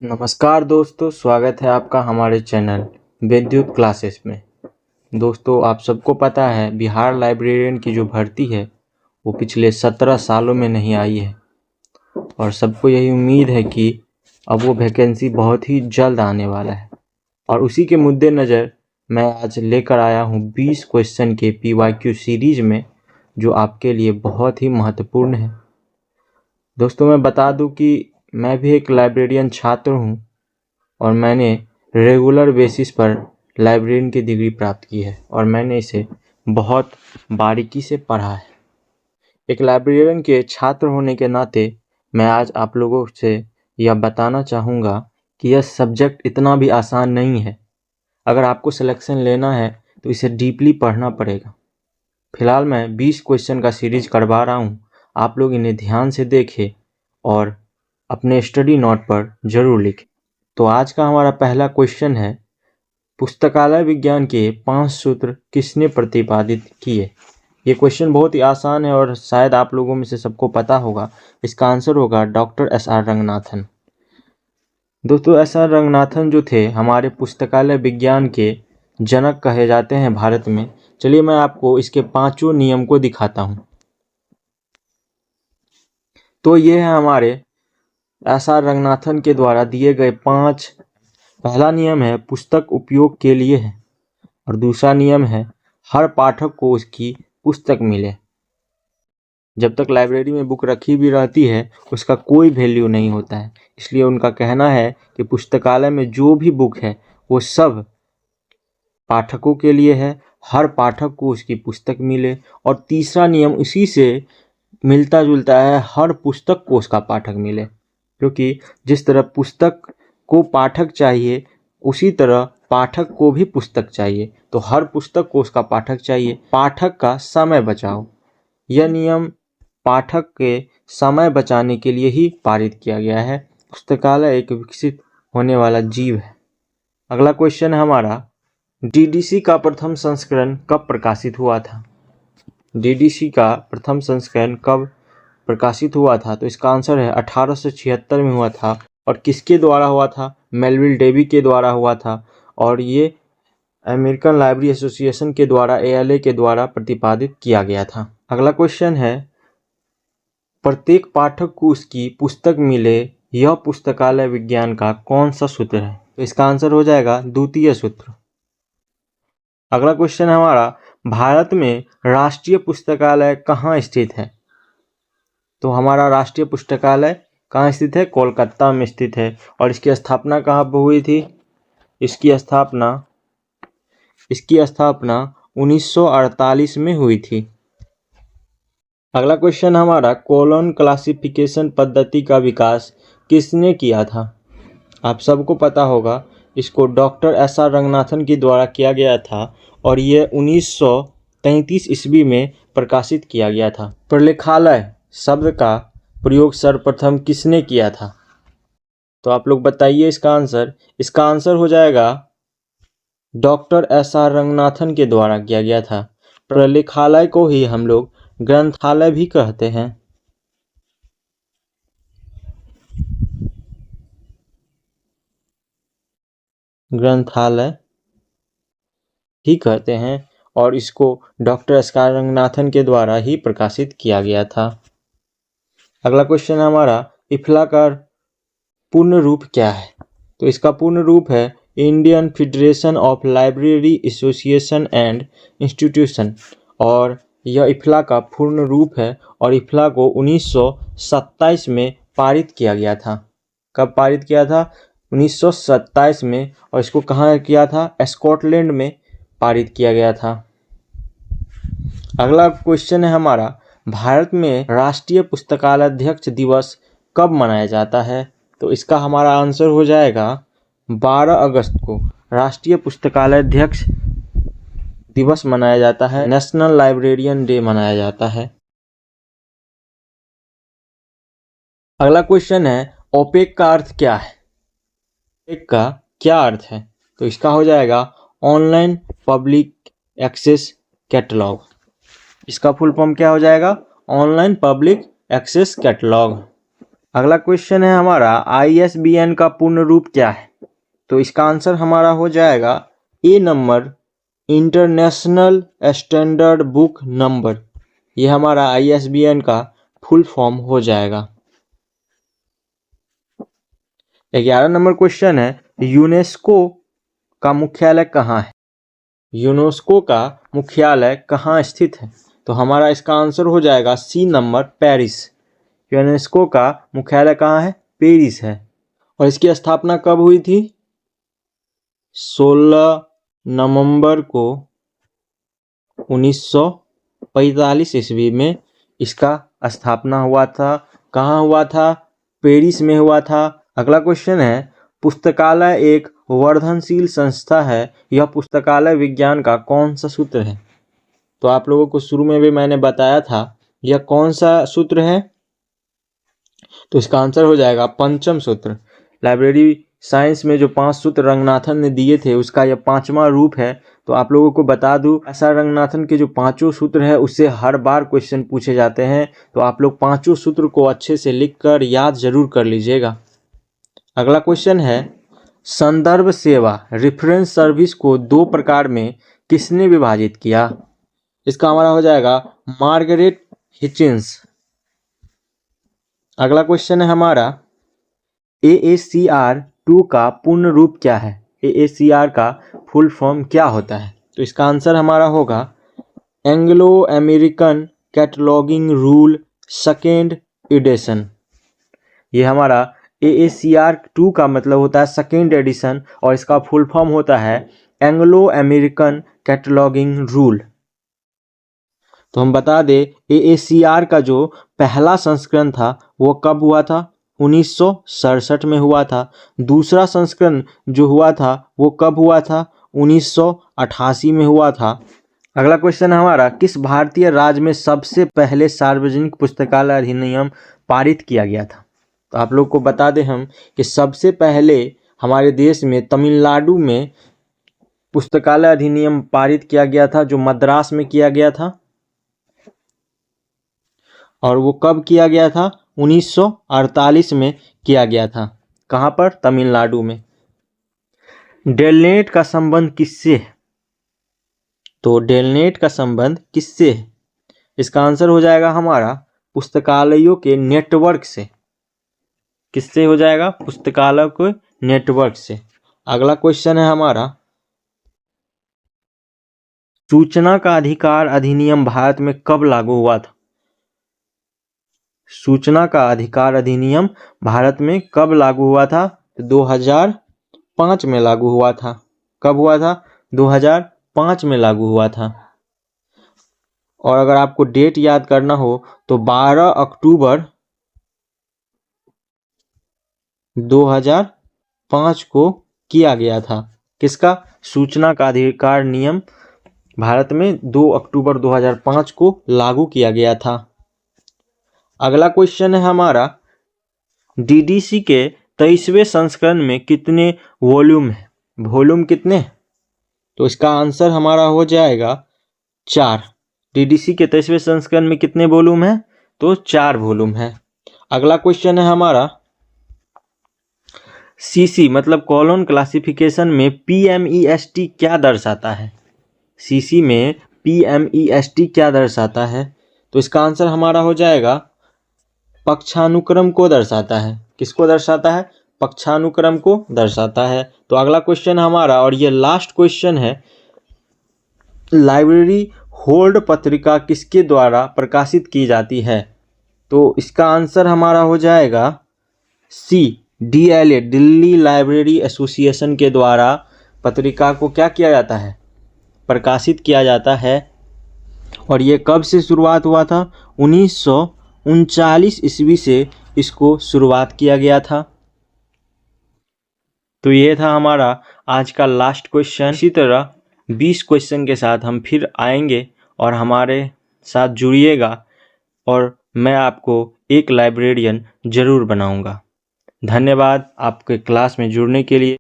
नमस्कार दोस्तों, स्वागत है आपका हमारे चैनल विद्युत क्लासेस में। दोस्तों, आप सबको पता है बिहार लाइब्रेरियन की जो भर्ती है वो पिछले 17 सालों में नहीं आई है और सबको यही उम्मीद है कि अब वो वैकेंसी बहुत ही जल्द आने वाला है। और उसी के मुद्दे नज़र मैं आज लेकर आया हूँ 20 क्वेश्चन के PYQ सीरीज में, जो आपके लिए बहुत ही महत्वपूर्ण है। दोस्तों, मैं बता दूं कि मैं भी एक लाइब्रेरियन छात्र हूं और मैंने रेगुलर बेसिस पर लाइब्रेरियन की डिग्री प्राप्त की है और मैंने इसे बहुत बारीकी से पढ़ा है। एक लाइब्रेरियन के छात्र होने के नाते मैं आज आप लोगों से यह बताना चाहूँगा कि यह सब्जेक्ट इतना भी आसान नहीं है। अगर आपको सिलेक्शन लेना है तो इसे डीपली पढ़ना पड़ेगा। फिलहाल मैं 20 क्वेश्चन का सीरीज करवा रहा हूँ, आप लोग इन्हें ध्यान से देखें और अपने स्टडी नोट पर ज़रूर लिखें। तो आज का हमारा पहला क्वेश्चन है, पुस्तकालय विज्ञान के 5 सूत्र किसने प्रतिपादित किए। ये क्वेश्चन बहुत ही आसान है और शायद आप लोगों में से सबको पता होगा। इसका आंसर होगा डॉक्टर SR रंगनाथन। दोस्तों, SR रंगनाथन जो थे हमारे पुस्तकालय विज्ञान के जनक कहे जाते हैं भारत में। चलिए मैं आपको इसके 5 नियम को दिखाता हूँ। तो ये है हमारे SR रंगनाथन के द्वारा दिए गए 5। पहला नियम है पुस्तक उपयोग के लिए है और दूसरा नियम है हर पाठक को उसकी पुस्तक मिले। जब तक लाइब्रेरी में बुक रखी भी रहती है उसका कोई वैल्यू नहीं होता है, इसलिए उनका कहना है कि पुस्तकालय में जो भी बुक है वो सब पाठकों के लिए है, हर पाठक को उसकी पुस्तक मिले। और तीसरा नियम इसी से मिलता जुलता है, हर पुस्तक को उसका पाठक मिले, क्योंकि जिस तरह पुस्तक को पाठक चाहिए उसी तरह पाठक को भी पुस्तक चाहिए। तो हर पुस्तक को उसका पाठक चाहिए। पाठक का समय बचाओ, यह नियम पाठक के समय बचाने के लिए ही पारित किया गया है। पुस्तकालय एक विकसित होने वाला जीव है। अगला क्वेश्चन है हमारा, DDC का प्रथम संस्करण कब प्रकाशित हुआ था। DDC का प्रथम संस्करण कब प्रकाशित हुआ था? तो इसका आंसर है 1876 में हुआ था। और किसके द्वारा हुआ था? मेलविल डेवी के द्वारा हुआ था और ये अमेरिकन लाइब्रेरी एसोसिएशन के द्वारा ALA के द्वारा प्रतिपादित किया गया था। अगला क्वेश्चन है, प्रत्येक पाठक को उसकी पुस्तक मिले, यह पुस्तकालय विज्ञान का कौन सा सूत्र है? तो इसका आंसर हो जाएगा द्वितीय सूत्र। अगला क्वेश्चन है हमारा, भारत में राष्ट्रीय पुस्तकालय कहाँ स्थित है? तो हमारा राष्ट्रीय पुस्तकालय कहाँ स्थित है? कोलकाता में स्थित है। और इसकी स्थापना कहाँ पर हुई थी? इसकी स्थापना 1948 में हुई थी। अगला क्वेश्चन हमारा, कॉलम क्लासिफिकेशन पद्धति का विकास किसने किया था? आप सबको पता होगा, इसको डॉक्टर SR रंगनाथन के द्वारा किया गया था और ये 1933 ईस्वी में प्रकाशित किया गया था। प्रलेखालय शब्द का प्रयोग सर्वप्रथम किसने किया था? तो आप लोग बताइए इसका आंसर। इसका आंसर हो जाएगा डॉक्टर SR रंगनाथन के द्वारा किया गया था। प्रलेखालय को ही हम लोग ग्रंथालय भी कहते हैं। ग्रंथालय ही कहते हैं और इसको डॉक्टर SR रंगनाथन के द्वारा ही प्रकाशित किया गया था। अगला क्वेश्चन हमारा, इफ्ला का पूर्ण रूप क्या है? तो इसका पूर्ण रूप है Indian federation of library association and institution और यह इफ्ला का पूर्ण रूप है। और इफ्ला को 1927 में पारित किया गया था। कब पारित किया था? 1927 में। और इसको कहाँ किया था? स्कॉटलैंड में पारित किया गया था। अगला क्वेश्चन है हमारा, भारत में राष्ट्रीय पुस्तकालय अध्यक्ष दिवस कब मनाया जाता है? तो इसका हमारा आंसर हो जाएगा 12 अगस्त को राष्ट्रीय पुस्तकालय अध्यक्ष दिवस मनाया जाता है। नेशनल लाइब्रेरियन डे मनाया जाता है। अगला क्वेश्चन है, ओपेक का अर्थ क्या है? ओपेक का क्या अर्थ है? तो इसका हो जाएगा ऑनलाइन पब्लिक एक्सेस कैटलॉग। इसका फुल फॉर्म क्या हो जाएगा? Online public access catalogue. अगला क्वेश्चन है हमारा ISBN का पूर्ण रूप क्या है? तो इसका आंसर हमारा हो जाएगा A number, international standard book number. ये हमारा ISBN का फुल फॉर्म हो जाएगा। 11 नंबर क्वेश्चन है यूनेस्को का मुख्यालय कहाँ है? यूनेस्को का मुख्यालय कहाँ स्थित है? तो हमारा इसका आंसर हो जाएगा C नंबर, पेरिस। यूनेस्को का मुख्यालय कहाँ है? पेरिस है। और इसकी स्थापना कब हुई थी? 16 नवंबर को 1945 ईस्वी में इसका स्थापना हुआ था। कहाँ हुआ था? पेरिस में हुआ था। अगला क्वेश्चन है पुस्तकालय एक वर्धनशील संस्था है, यह पुस्तकालय विज्ञान का कौन सा सूत्र है? तो आप लोगों को शुरू में भी मैंने बताया था, यह कौन सा सूत्र है? तो इसका आंसर हो जाएगा पंचम सूत्र। लाइब्रेरी साइंस में जो 5 सूत्र रंगनाथन ने दिए थे उसका यह 5वां रूप है। तो आप लोगों को बता दूं, ऐसा रंगनाथन के जो 5 सूत्र है उससे हर बार क्वेश्चन पूछे जाते हैं। तो आप लोग 5 सूत्र को अच्छे से लिखकर याद जरूर कर लीजिएगा। अगला क्वेश्चन है संदर्भ सेवा, रेफरेंस सर्विस को 2 प्रकार में किसने विभाजित किया? इसका हमारा हो जाएगा मार्गरेट हिचिंस। अगला क्वेश्चन है हमारा AACR 2 का पूर्ण रूप क्या है? AACR का फुल फॉर्म क्या होता है? तो इसका आंसर हमारा होगा Anglo American cataloguing rule second edition. ये हमारा AACR 2 का मतलब होता है सेकेंड एडिशन और इसका फुल फॉर्म होता है एंग्लो अमेरिकन कैटलॉगिंग रूल। तो हम बता दें AACR का जो पहला संस्करण था वो कब हुआ था? 1967 में हुआ था। दूसरा संस्करण जो हुआ था वो कब हुआ था? 1988 में हुआ था। अगला क्वेश्चन हमारा किस भारतीय राज्य में सबसे पहले सार्वजनिक पुस्तकालय अधिनियम पारित किया गया था? तो आप लोग को बता दें हम कि सबसे पहले हमारे देश में तमिलनाडु में पुस्तकालय अधिनियम पारित किया गया था, जो मद्रास में किया गया था। और वो कब किया गया था? 1948 में किया गया था। कहाँ पर? तमिलनाडु में। डेलनेट का संबंध किससे है? तो डेलनेट का संबंध किससे है? इसका आंसर हो जाएगा हमारा पुस्तकालयों के नेटवर्क से। किससे हो जाएगा? पुस्तकालय के नेटवर्क से। अगला क्वेश्चन है हमारा सूचना का अधिकार अधिनियम भारत में कब लागू हुआ था? सूचना का अधिकार अधिनियम भारत में कब लागू हुआ था? 2005 में लागू हुआ था। कब हुआ था? 2005 में लागू हुआ था। और अगर आपको डेट याद करना हो तो 12 अक्टूबर 2005 को किया गया था। किसका? सूचना का अधिकार नियम भारत में 2 अक्टूबर 2005 को लागू किया गया था। अगला क्वेश्चन है हमारा DDC के 23वें संस्करण में कितने वॉल्यूम है? वॉल्यूम कितने? तो इसका आंसर हमारा हो जाएगा 4। DDC के 23वें संस्करण में कितने वॉल्यूम है? तो 4 वॉल्यूम है। अगला क्वेश्चन है हमारा CC मतलब कॉलोन क्लासिफिकेशन में PMEST क्या दर्शाता है? CC में PMEST क्या दर्शाता है? तो इसका आंसर हमारा हो जाएगा पक्षानुक्रम को दर्शाता है। किसको दर्शाता है? पक्षानुक्रम को दर्शाता है। तो अगला क्वेश्चन हमारा, और ये लास्ट क्वेश्चन है, लाइब्रेरी होल्ड पत्रिका किसके द्वारा प्रकाशित की जाती है? तो इसका आंसर हमारा हो जाएगा C, DLA Delhi library association के द्वारा पत्रिका को क्या किया जाता है? प्रकाशित किया जाता है। और ये कब से शुरुआत हुआ था? 1939 ईस्वी से इसको शुरुआत किया गया था। तो ये था हमारा आज का लास्ट क्वेश्चन। इसी तरह 20 क्वेश्चन के साथ हम फिर आएंगे और हमारे साथ जुड़िएगा और मैं आपको एक लाइब्रेरियन जरूर बनाऊंगा। धन्यवाद आपके क्लास में जुड़ने के लिए।